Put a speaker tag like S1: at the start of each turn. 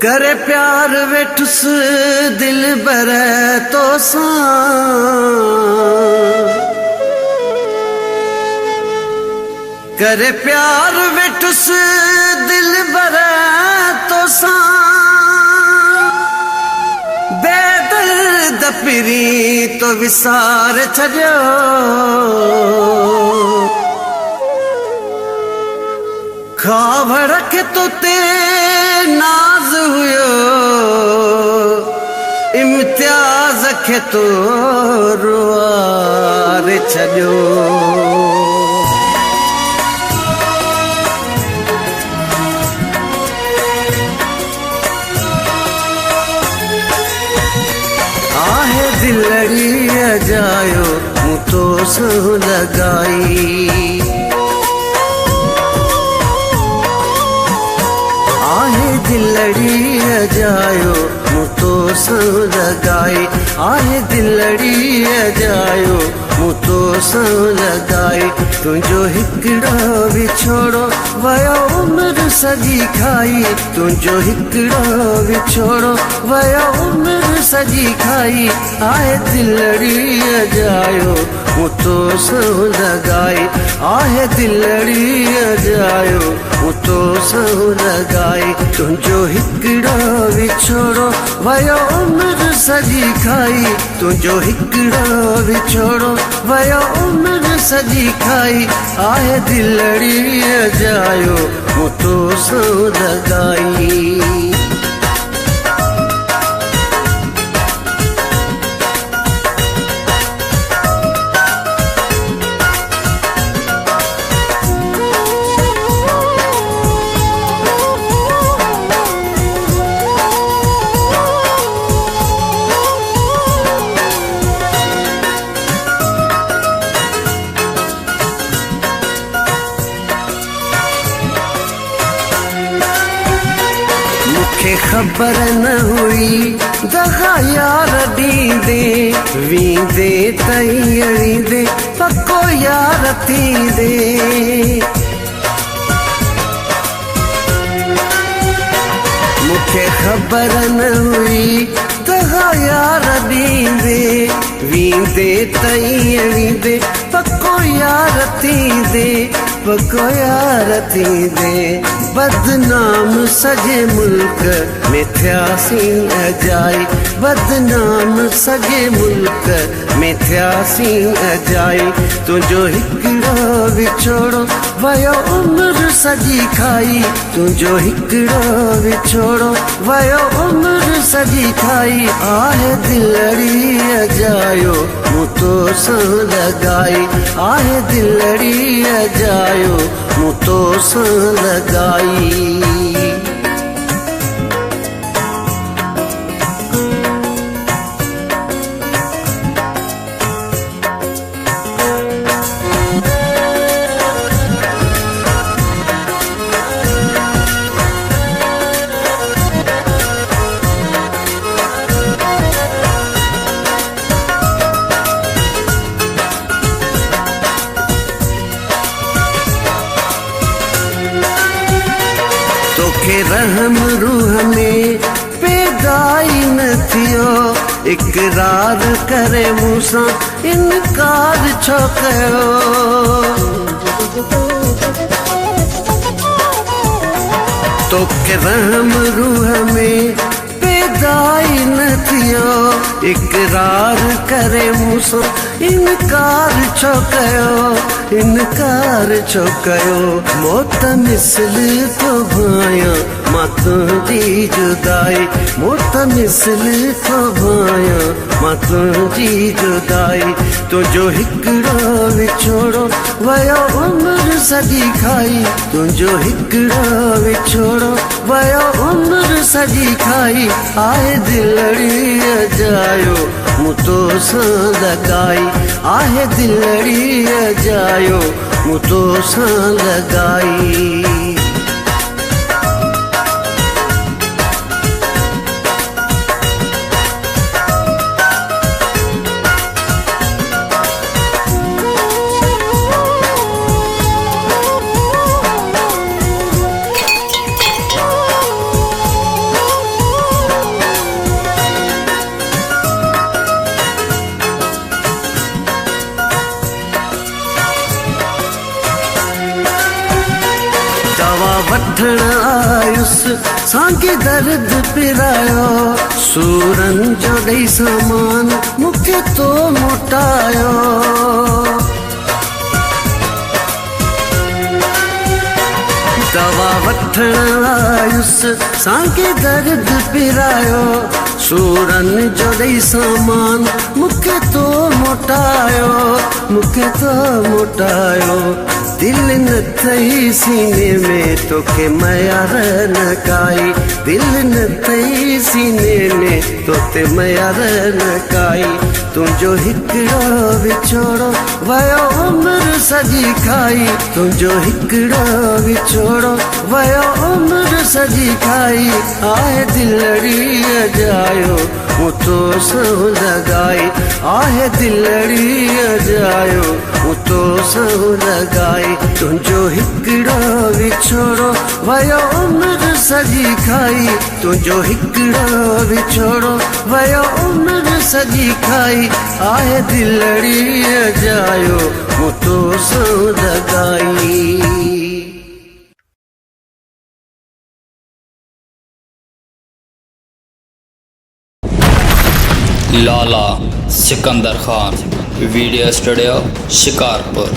S1: करे प्यार वेठुस दिल बर तो करे प्यार वेठुस दिल बर तो बेदर्द पिरी तो विसार छॾियो खावड़ के तो ते नाज हुयो इम्तियाज के तो रुआर छॾियो आहे दिलड़ी जायो मूं तो सो लगाई दिलड़ी जायो मूं तो सो लगाई आहे दिलड़ी जायो मूं तो सो लगाई तुंहिंजो हिकिड़ो विछोड़ो वयो उम्र सॼी खाई तुंहिंजो हिकिड़ो विछोड़ो वयो उम्र सॼी खाई आहे दिलड़ी जायो मूं तो सो लगाई आहे दिलड़ी जायो मूं तो सो लगाई तुंहिंजो हिकिड़ो विछोड़ो वयो उम्र सॼी खाई तुंहिंजो हिकिड़ो विछोड़ो वयो उम्र सॼी खाई आहे दिलड़ी जायो मूं तो सो लगाई खबर न हुई दगा यार दींदे वींदे तईंदे पक्को यार थींदे मूंखे खबर न हुई दगा यार दींदे वींदे तईंदे पक्को यार थींदे पक्को यार थींदे बदनाम सॼे मुल्क में थियासीं अजाई बदनाम सॼे मुल्क में थियासीं अजाई तुंहिंजो हिकिड़ो विछोड़ो वयो उम्र सॼी खाई तुंहिंजो हिकिड़ो विछोड़ो वयो उम्र सॼी खाई आहे दिलड़ी जायो मूं तो सो लगाई आहे दिलड़ी जायो मूं तो सो लगाई तोखे रहम रूह में पैदाई न थियो इकरार करे मूंसां इनकार छो कयो तोखे रहम रूह में पैदाई न थियो इकरार करे मूंसां इनकार छो कयो इनकार छो कयो मौत मिसल तो भाया मां तुंहिंजी जुदाई मौत मिसल तो भाया मां तुंहिंजी जुदाई तुंहिंजो हिकिड़ो विछोड़ो वयो उम्र सॼी खाई तुंहिंजो हिकिड़ो विछोड़ो वयो उम्र सॼी खाई आहे दिलड़ी जायो मूं तो सो लगाई आहे दिलड़ी जायो मूं तो सो लगाई वठण आयुस सांकी दर्द पिरायो सूरन जो ॾेई सामान मूंखे तो मोटायो दवा वठण आयुस सांकी दर्द पिरायो सूरन जो ॾेई सामान मूंखे तो मोटायो मूंखे तो मोटायो दिल न थई सीने में तोखे मयार न काई दिल न थई सीने में तोते मयार न काई तुंहिंजो हिकिड़ो विछोड़ो वयो उम्र सॼी खाई तुंहिंजो हिकिड़ो विछोड़ो वयो उम्र सॼी खाई आहे दिलड़ीअ जायो मूं तो सौ लॻाई आहे दिलड़ीअ जायो मूं तो सौ लॻाई तुंहिंजो हिकिड़ो विछोड़ो वयो उम्र सॼी खाई तुंहिंजो हिकिड़ो विछोड़ो वयो उम्र सॼी खाई आहे दिलड़ीअ जायो मूं तो सौ लॻाई
S2: लाला सिकंदर खान वीडियो स्टूडियो शिकारपुर।